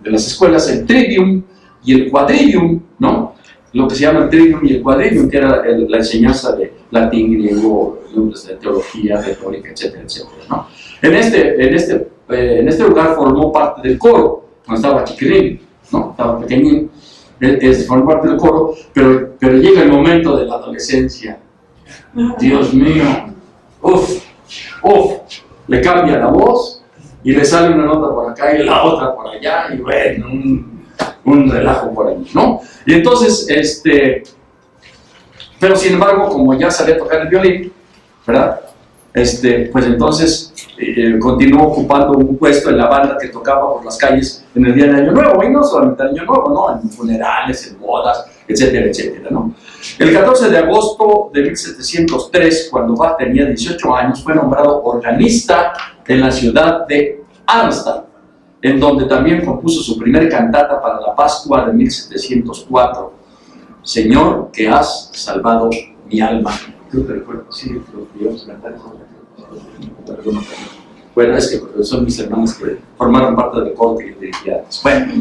B: escuelas, el trivium y el quadrivium, ¿no? Lo que se llama el trivium y el quadrivium, que era la enseñanza de latín, griego, de teología, retórica, etcétera, etcétera, ¿no? En este lugar formó parte del coro, cuando estaba chiquilín, ¿no? Estaba pequeñín, formó parte del coro, pero llega el momento de la adolescencia. Dios mío, le cambia la voz y le sale una nota por acá y la otra por allá, y bueno, un relajo por ahí, ¿no? Y entonces, pero sin embargo, como ya sabía tocar el violín, ¿verdad? Pues entonces continuó ocupando un puesto en la banda que tocaba por las calles en el día de Año Nuevo, y no solamente el Año Nuevo, ¿no? En funerales, en bodas, etcétera, etcétera, ¿no? El 14 de agosto de 1703, cuando Bach tenía 18 años, fue nombrado organista en la ciudad de Arnstadt, en donde también compuso su primer cantata para la Pascua de 1704, Señor, que has salvado mi alma. Creo que recuerdo, sí, lo íbamos a cantar eso. Bueno, es que son mis hermanos que formaron parte del coro que yo dirigía antes. Bueno,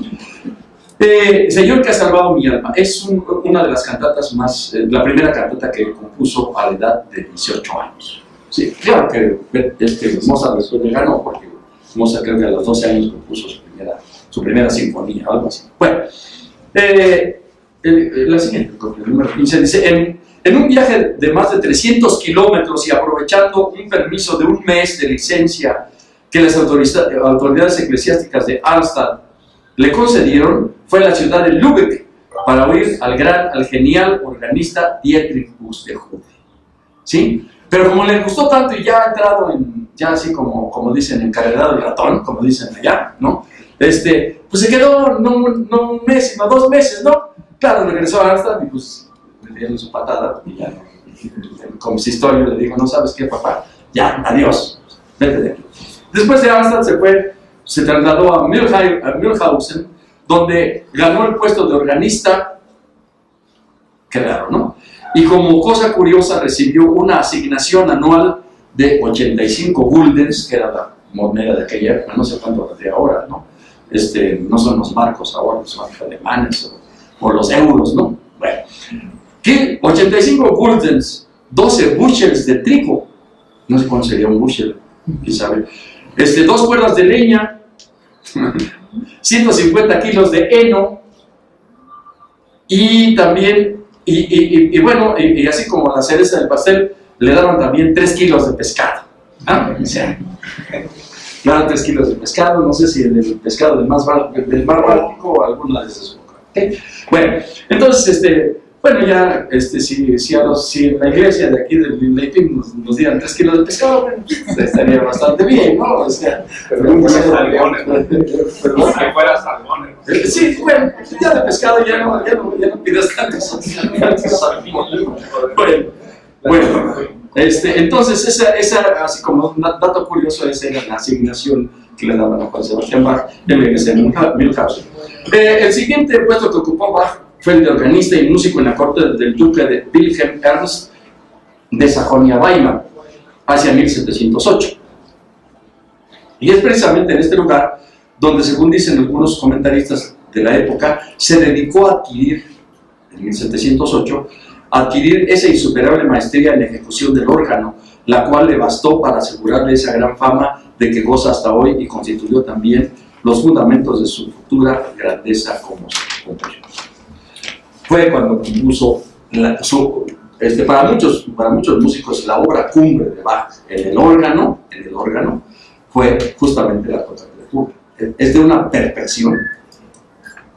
B: Señor, que has salvado mi alma, es una de las cantatas más, la primera cantata que compuso a la edad de 18 años. Sí, claro que Mozart después le ganó, porque Mozart creo que a los 12 años compuso su primera sinfonía, algo así. Bueno, la siguiente, el número 15, dice, en un viaje de más de 300 kilómetros y aprovechando un permiso de un mes de licencia que las autoridades eclesiásticas de Arnstadt le concedieron, fue a la ciudad de Lübeck para oír al genial organista Dietrich Buxtehude. ¿Sí? Pero como le gustó tanto y ya ha entrado ya así como dicen, encarregado del ratón, como dicen allá, ¿no? Pues se quedó no un mes, sino 2 meses, ¿no? Claro, regresó a Arnstadt y pues le dieron su patada y ya, el consistorio le dijo, no sabes qué, papá, ya, adiós, vete de aquí. Después de Arnstadt se trasladó a Mühlhausen, donde ganó el puesto de organista, claro, ¿no? Y como cosa curiosa recibió una asignación anual de 85 guldens, que era la moneda de aquella época, no sé cuánto de ahora, ¿no? No son los marcos ahora, son los alemanes o los euros, ¿no? Bueno, ¿qué? 85 guldens, 12 bushels de trigo, no sé cuánto sería un bushel, quién sabe, 2 cuerdas de leña, 150 kilos de heno, y también, bueno, y así como la cereza del pastel, le daban también 3 kilos de pescado. O sea, le daban 3 kilos de pescado, no sé si el pescado del mar Báltico o alguna de esas. ¿Okay? Bueno, entonces, bueno, ya, si en la iglesia de aquí del Leipzig nos dieran 3 kilos de pescado, bueno, estaría bastante bien, ¿no? O sea, pero no fuera salmón. Sí, bueno, ya de pescado ya no pidas tantos salmón. Bueno, entonces esa, así como un dato curioso, esa era la asignación que le daban a Juan Sebastián Bach en la iglesia de Mühlhausen. El siguiente puesto que ocupó Bach fue el de organista y músico en la corte del duque de Wilhelm Ernst de Sajonia-Weimar, hacia 1708. Y es precisamente en este lugar donde, según dicen algunos comentaristas de la época, se dedicó a adquirir, en 1708, esa insuperable maestría en la ejecución del órgano, la cual le bastó para asegurarle esa gran fama de que goza hasta hoy y constituyó también los fundamentos de su futura grandeza como compositor. Fue cuando compuso para muchos músicos la obra cumbre de Bach en el órgano fue justamente la toccata de fuga. Es de una perfección,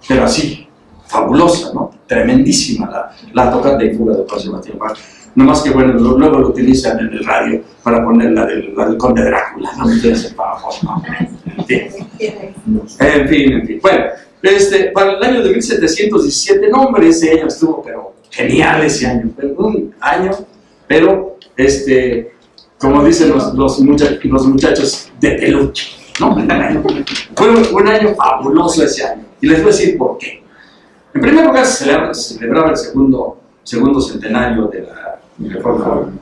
B: pero así, fabulosa, ¿no? Tremendísima la toccata de fuga de Juan Sebastián Bach. No más que, bueno, luego lo utilizan en el radio para poner la del Conde Drácula, ¿no? Entonces, ¿no? En fin. Bueno, para el año de 1717, no, hombre, ese año estuvo, pero genial ese año. Pero como dicen los muchachos de peluche, ¿no? Fue un año fabuloso ese año. Y les voy a decir por qué. En primer lugar, se celebraba el segundo centenario de la reforma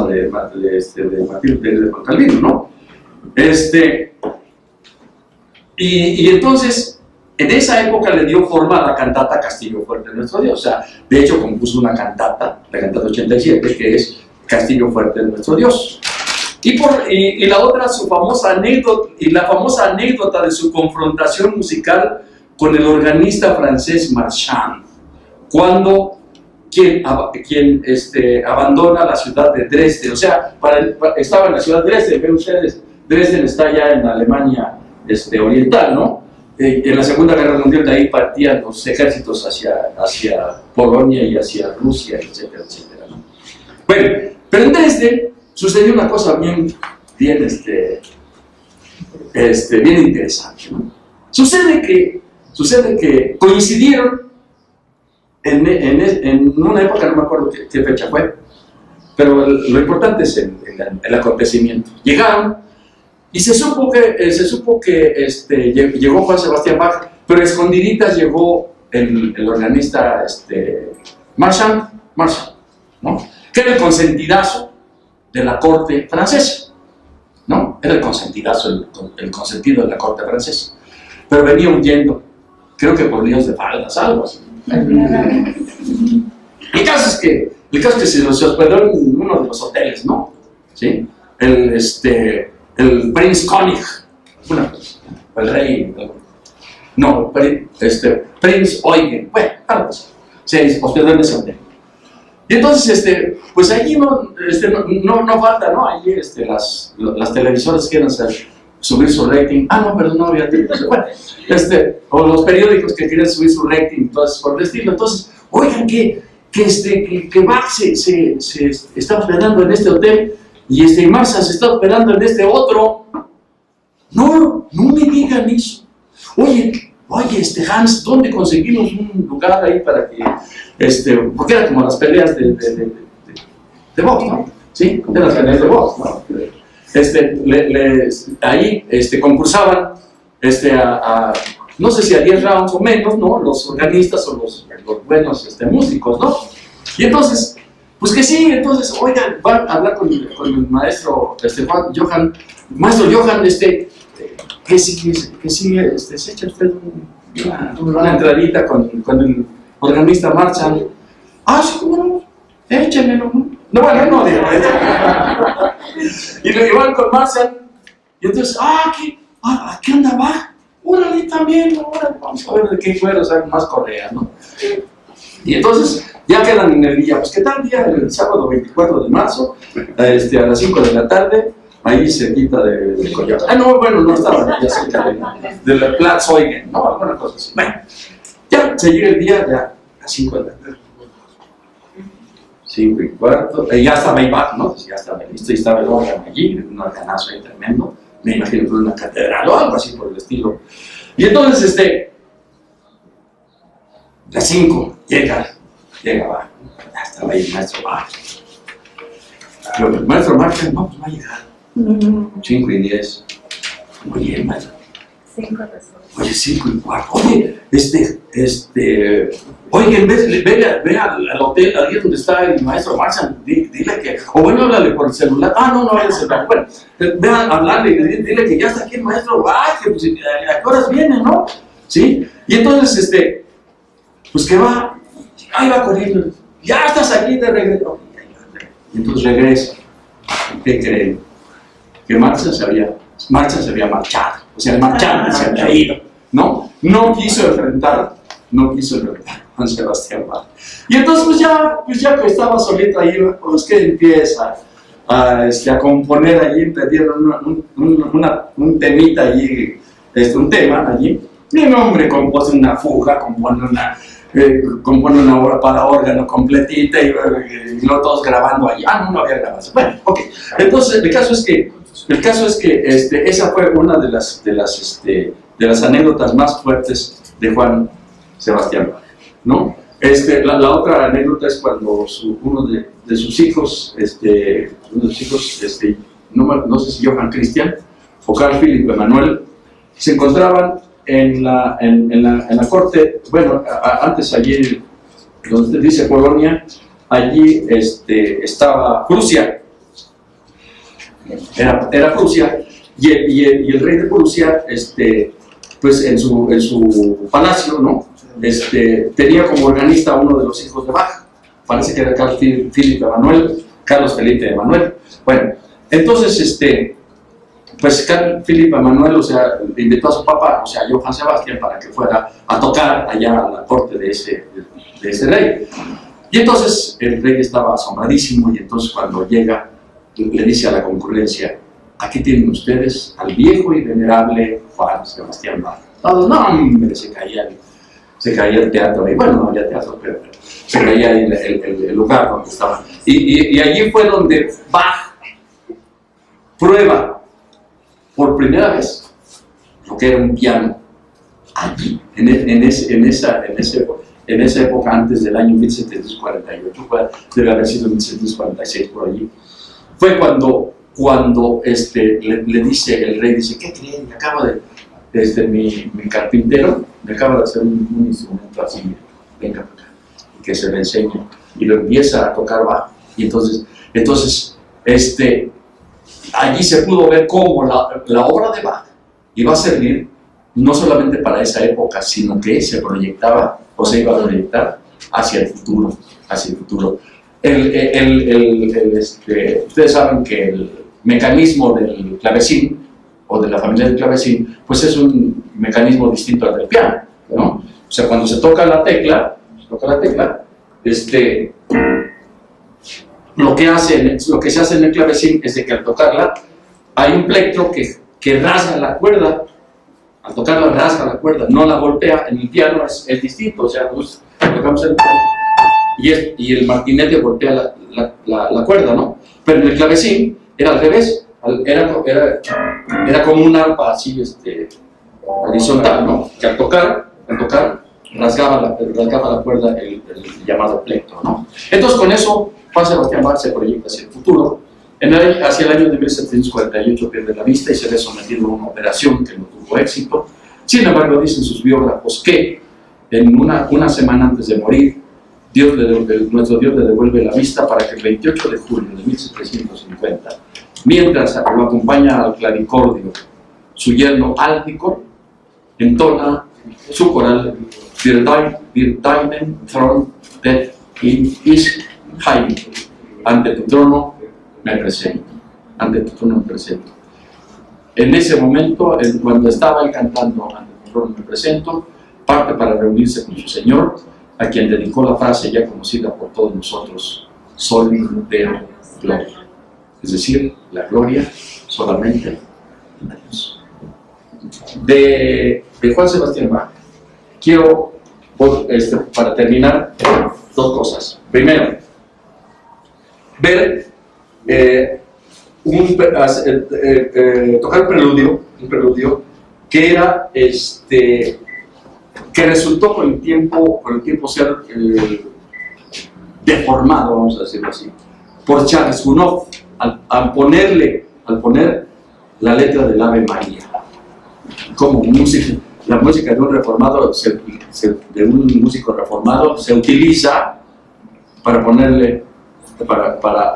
B: de Juan Calvino, ¿no? Y entonces, en esa época le dio forma a la cantata Castillo Fuerte de Nuestro Dios. O sea, de hecho compuso una cantata, la cantata 87, que es Castillo Fuerte de Nuestro Dios. Y la otra, la famosa anécdota de su confrontación musical con el organista francés Marchand, cuando quien abandona la ciudad de Dresde. O sea, estaba en la ciudad de Dresde, ven ustedes, Dresden está ya en la Alemania oriental, ¿no? En la Segunda Guerra Mundial de ahí partían los ejércitos hacia Polonia y hacia Rusia, etcétera, etcétera, ¿no? Bueno, pero en Dresde sucedió una cosa bien interesante, ¿no? Sucede que coincidieron en una época, no me acuerdo qué fecha fue, pero lo importante es el acontecimiento. Llegaron y se supo que llegó Juan Sebastián Bach, pero a escondiditas llegó el organista Marchand, ¿no? Que era el consentidazo de la corte francesa, ¿no? Era el consentidazo, el consentido de la corte francesa, pero venía huyendo, creo que por líos de faldas, algo así. El caso es que se hospedó en uno de los hoteles, ¿no? ¿Sí? El Prinz König, el rey, no, Prinz Eugen, bueno, algo así, se hospedó en ese hotel. Y entonces, pues allí no falta, ¿no? Allí las televisoras quieren subir su rating. No, perdón, no había televisión. Bueno, o los periódicos que quieren subir su rating, entonces, por el estilo. Entonces, oigan, que Bach se está hospedando en este hotel y Marchand se está hospedando en este otro. No me digan eso. Oye, Hans, ¿dónde conseguimos un lugar ahí para que, porque era como las peleas de box, ¿no? Sí, de las peleas de box, ¿no? Ahí concursaban no sé si a 10 rounds o menos, ¿no? Los organistas o los buenos músicos, ¿no? Y entonces, pues que sí, entonces, oigan, van a hablar con el maestro Johann, maestro Johann, que sí, se echa usted una entradita con el organista Marchand. Sí, ¿cómo no? Échenmelo, ¿no? No, bueno, no, digo, y lo llevan con Marchand, y entonces, ¿qué anda Bach? Órale, también, órale, vamos a ver de qué cuero salen más correas, ¿no? Y entonces, ya quedan en el día, pues, ¿qué tal día? El sábado 24 de marzo, a las 5 de la tarde, ahí cerquita de Coyoacán. No, bueno, no estaba, ya cerca de la Platz Eugen, ¿no? Alguna cosa así. Bueno, ya se llega el día, ya, a las 5 de la tarde. 5:15, ya estaba Bach, ¿no? Ya estaba listo, y estaba el órgano allí, un organazo ahí tremendo, me imagino que una catedral o algo así por el estilo. Y entonces, las 5, llega Bach, ya estaba ahí el maestro Bach. Pero el maestro Marchand, no, pues no ha llegado. 5:10, oye, maestro.
C: 5:15.
B: Oye, 5:15. Oye, ve al hotel, ahí donde está el maestro Marchand, dile que, o bueno, háblale por el celular. No es el celular. Bueno, ve a hablarle, dile que ya está aquí el maestro, que pues, a qué horas viene, ¿no? ¿Sí? Y entonces, pues que ahí va corriendo, ya estás aquí de regreso. Y entonces regresa. ¿Qué creen? Que Marchand se había marchado, o sea, el Marchand se había ido, ¿no? No quiso enfrentar a Juan Sebastián Bach. Y entonces, pues ya que estaba solito ahí, pues que empieza a componer allí, pidieron un temita allí, un tema allí. Mi hombre compone una fuga, compone una obra para órgano completita y no todos grabando allí. No había grabación. Bueno, ok. Entonces, el caso es que esa fue una de las anécdotas más fuertes de Juan Sebastián Bach, ¿no? La otra anécdota es cuando uno de sus hijos, no sé si Johann Christian o Carl Philipp Emanuel, se encontraban en la corte, bueno, antes allí, donde dice Polonia, allí estaba Prusia, era Prusia, y el rey de Prusia, pues en su palacio, ¿no? Tenía como organista a uno de los hijos de Bach, parece que era Carlos Felipe Emanuel. Bueno, entonces, pues Felipe Emanuel, o sea, invitó a su papá, o sea, Johann Sebastian, para que fuera a tocar allá a la corte de ese rey. Y entonces el rey estaba asombradísimo, y entonces cuando llega, le dice a la concurrencia: aquí tienen ustedes al viejo y venerable Juan Sebastián Bach. Todos, no, hombre, se caía el teatro, y bueno, no había teatro, pero se caía el lugar donde estaba. Y allí fue donde Bach prueba por primera vez lo que era un piano, allí, en esa época, antes del año 1748, debe haber sido 1746 por allí. Fue cuando le dice el rey, dice: ¿qué creen? Me acaba mi carpintero me acaba de hacer un instrumento así, venga para acá, y que se le enseñe, y lo empieza a tocar Bach. Y entonces allí se pudo ver cómo la obra de Bach iba a servir no solamente para esa época, sino que se proyectaba, o se iba a proyectar hacia el futuro, Ustedes saben que el mecanismo del clavecín, o de la familia del clavecín, pues es un mecanismo distinto al del piano, ¿no? O sea, cuando se toca la tecla, lo que se hace en el clavecín es de que al tocarla hay un plectro que rasga la cuerda. Al tocarla rasga la cuerda, no la golpea. En el piano es distinto, o sea, pues, tocamos el piano y el martinete golpea la cuerda, ¿no? Pero en el clavecín era al revés, era como un arpa así, horizontal, ¿no? Que al tocar rasgaba la cuerda el llamado plectro, ¿no? Entonces con eso Juan Sebastián Bach se proyecta hacia el futuro. Hacia el año de 1748 pierde la vista y se ve sometido a una operación que no tuvo éxito. Sin embargo, dicen sus biógrafos que en una semana antes de morir, nuestro Dios le devuelve la vista para que el 28 de julio de 1750, mientras lo acompaña al clavicordio su yerno Aldicor, entona su coral Wir deinem Thron det in is heim, ante tu trono me presento, En ese momento, cuando estaba él cantando ante tu trono me presento, parte para reunirse con su Señor, a quien dedicó la frase ya conocida por todos nosotros: Soli Deo Gloria, es decir, la gloria solamente a Dios. De Juan Sebastián Bach quiero, para terminar, dos cosas. Primero, ver tocar un preludio que era que resultó con el tiempo ser deformado, vamos a decirlo así, por Charles Gounod al poner la letra del Ave María como música. La música de un reformado, de un músico reformado, se utiliza para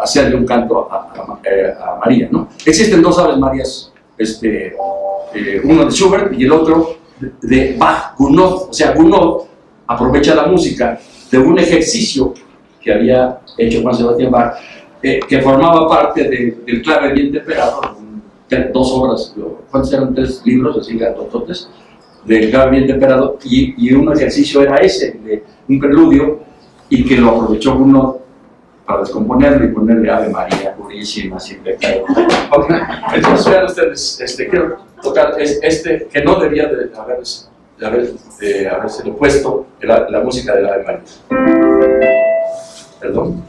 B: hacerle un canto a María, ¿no? Existen dos Aves Marías, uno de Schubert y el otro de Bach. Gounod, o sea, Gounod aprovecha la música de un ejercicio que había hecho Juan Sebastián Bach, que formaba parte del Clave bien temperado, dos obras, ¿cuántos eran? 3 libros, así gatototes, del Clave bien temperado, y un ejercicio era ese, de un preludio, y que lo aprovechó Gounod para descomponerlo y ponerle Ave María, purísima, sin pecado. Entonces vean ustedes, quiero tocar que no debía de haberse puesto la música del Ave María. Perdón.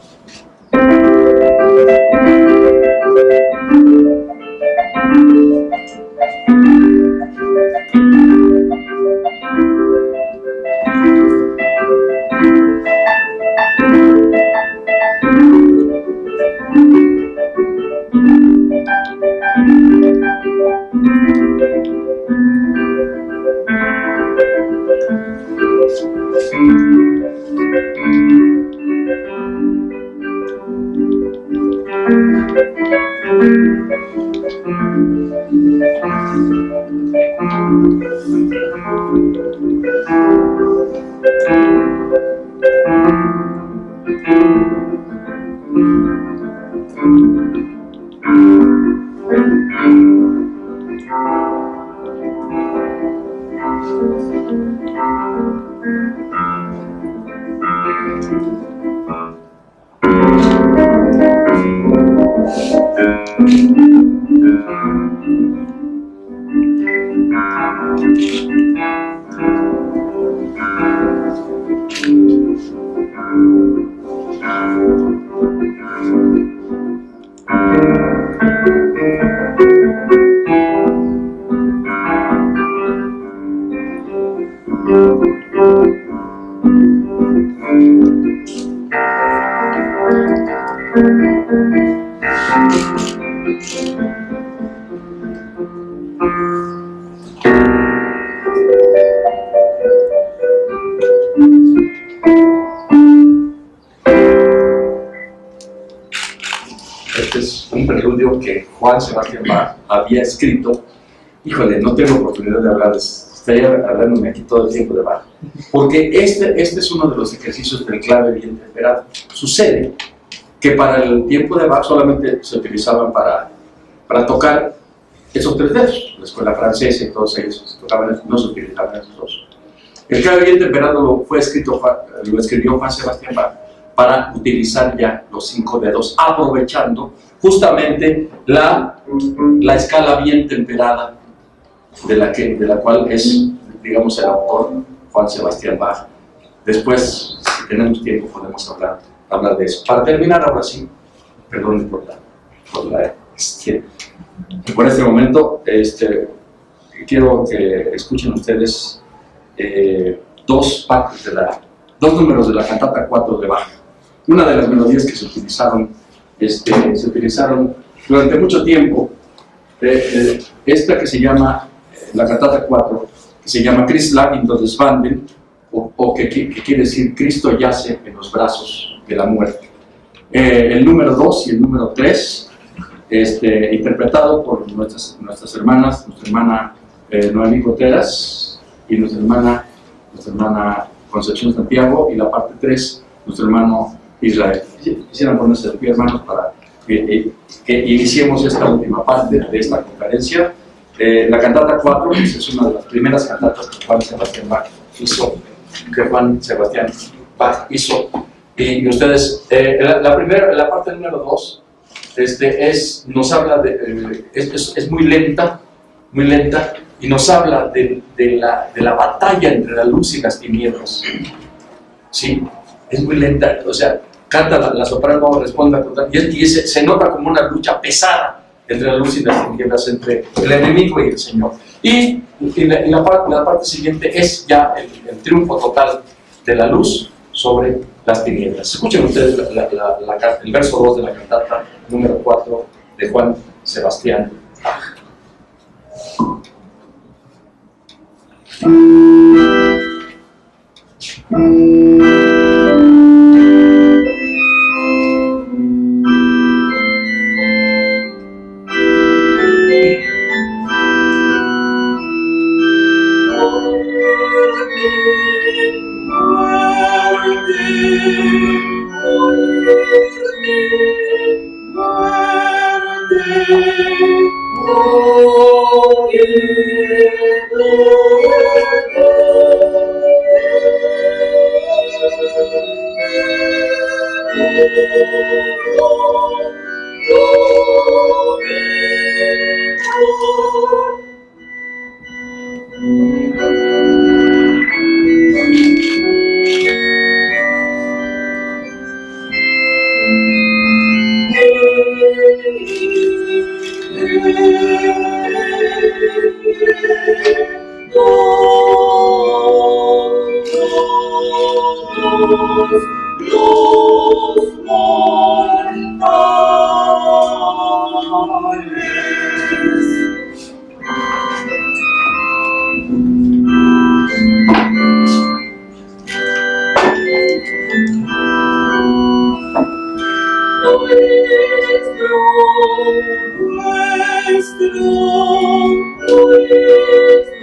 B: Este es un preludio que Juan Sebastián Bach había escrito. Híjole, no tengo oportunidad de hablar, estaría hablándome aquí todo el tiempo de Bach, porque este es uno de los ejercicios del clave bien temperado. Sucede que para el tiempo de Bach solamente se utilizaban para tocar esos tres dedos. La escuela francesa y todos ellos se tocaban, no se utilizaban esos dos. El clave bien temperado lo escribió Juan Sebastián Bach para utilizar ya los 5 dedos, aprovechando justamente la escala bien temperada de la cual es, digamos, el autor Juan Sebastián Bach. Después, si tenemos tiempo, podemos hablar de eso. Para terminar, ahora sí, perdón por este momento, quiero que escuchen ustedes dos números de la cantata 4 de Bach. Una de las melodías que se utilizaron durante mucho tiempo, esta que se llama, la cantata 4, que se llama Christ lag in Todeswanden, o que quiere decir Cristo yace en los brazos de la muerte. El número 2 y el número 3, interpretado por nuestras hermanas, nuestra hermana Noemí Coteras y nuestra hermana Concepción Santiago, y la parte 3, nuestro hermano Israel. Quisieran ponerse de pie, hermanos, para que iniciemos esta última parte de esta conferencia. La cantata 4 es una de las primeras cantatas que Juan Sebastián Bach hizo. Y ustedes, la parte número 2 nos habla es muy lenta, y nos habla de la batalla entre la luz y las tinieblas. Sí, es muy lenta, o sea, canta la soprano, responde y se nota como una lucha pesada entre la luz y las tinieblas, entre el enemigo y el Señor. Y la parte siguiente es ya el triunfo total de la luz sobre las tinieblas. Escuchen ustedes el verso 2 de la cantata número 4 de Juan Sebastián Bach.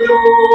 C: Nuestro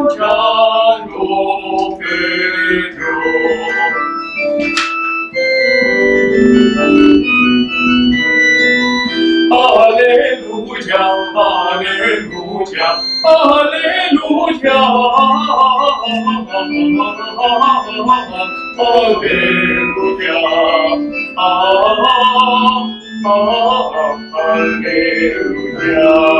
C: ya lo perdió. Aleluya, aleluya, aleluya, aleluya, aleluya.